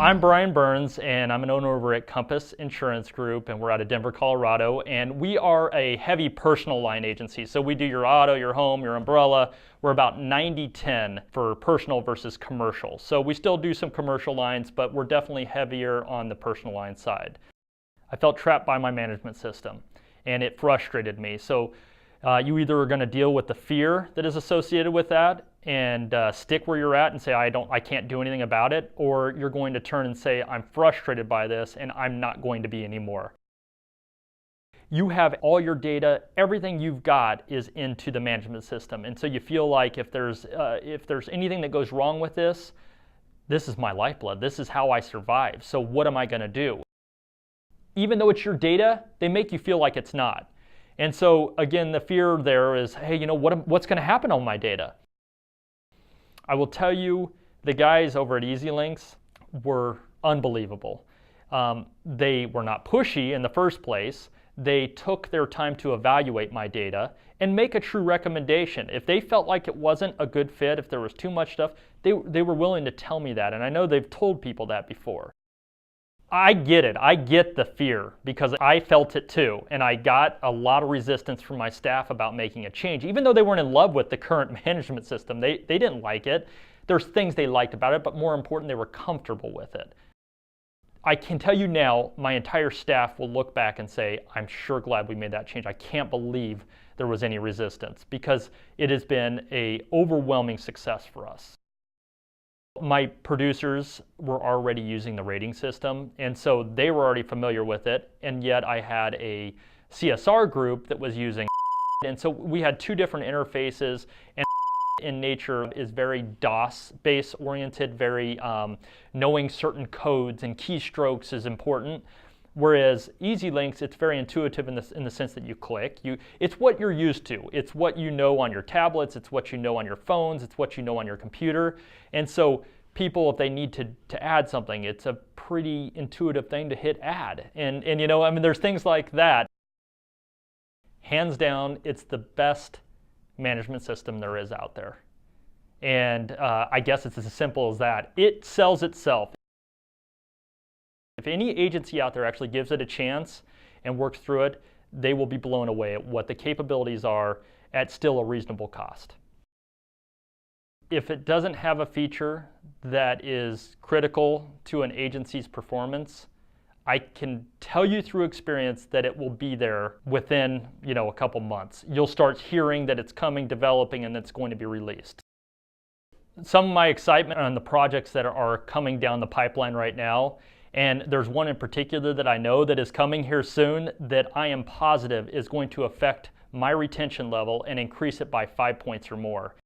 I'm Brian Burns, and I'm an owner over at Compass Insurance Group, and we're out of Denver, Colorado, and we are a heavy personal line agency. So we do your auto, your home, your umbrella. We're about 90-10 for personal versus commercial. So we still do some commercial lines, but we're definitely heavier on the personal line side. I felt trapped by my management system, and it frustrated me. So you either are going to deal with the fear that is associated with that and stick where you're at and say, I can't do anything about it, or you're going to turn and say, I'm frustrated by this and I'm not going to be anymore. You have all your data, everything you've got is into the management system, and so you feel like if there's anything that goes wrong with this, this is my lifeblood, this is how I survive, so what am I going to do? Even though it's your data, they make you feel like it's not. And so again, the fear there is, hey, you know, what's going to happen on my data? I will tell you, the guys over at EZLynx were unbelievable. They were not pushy in the first place. They took their time to evaluate my data and make a true recommendation. If they felt like it wasn't a good fit, if there was too much stuff, they were willing to tell me that. And I know they've told people that before. I get it. I get the fear because I felt it too. And I got a lot of resistance from my staff about making a change. Even though they weren't in love with the current management system, they didn't like it. There's things they liked about it, but more important, they were comfortable with it. I can tell you now, my entire staff will look back and say, I'm sure glad we made that change. I can't believe there was any resistance because it has been an overwhelming success for us. My producers were already using the rating system, and so they were already familiar with it, and yet I had a CSR group that was using it. And so we had two different interfaces, and in nature is very DOS-based oriented, very knowing certain codes and keystrokes is important. Whereas EZLynx, it's very intuitive in the sense that you click. It's what you're used to. It's what you know on your tablets. It's what you know on your phones. It's what you know on your computer. And so people, if they need to add something, it's a pretty intuitive thing to hit add. And you know, I mean, there's things like that. Hands down, it's the best management system there is out there. And I guess it's as simple as that. It sells itself. If any agency out there actually gives it a chance and works through it, they will be blown away at what the capabilities are at still a reasonable cost. If it doesn't have a feature that is critical to an agency's performance, I can tell you through experience that it will be there within, you know, a couple months. You'll start hearing that it's coming, developing, and it's going to be released. Some of my excitement on the projects that are coming down the pipeline right now, and there's one in particular that I know that is coming here soon that I am positive is going to affect my retention level and increase it by 5 points or more.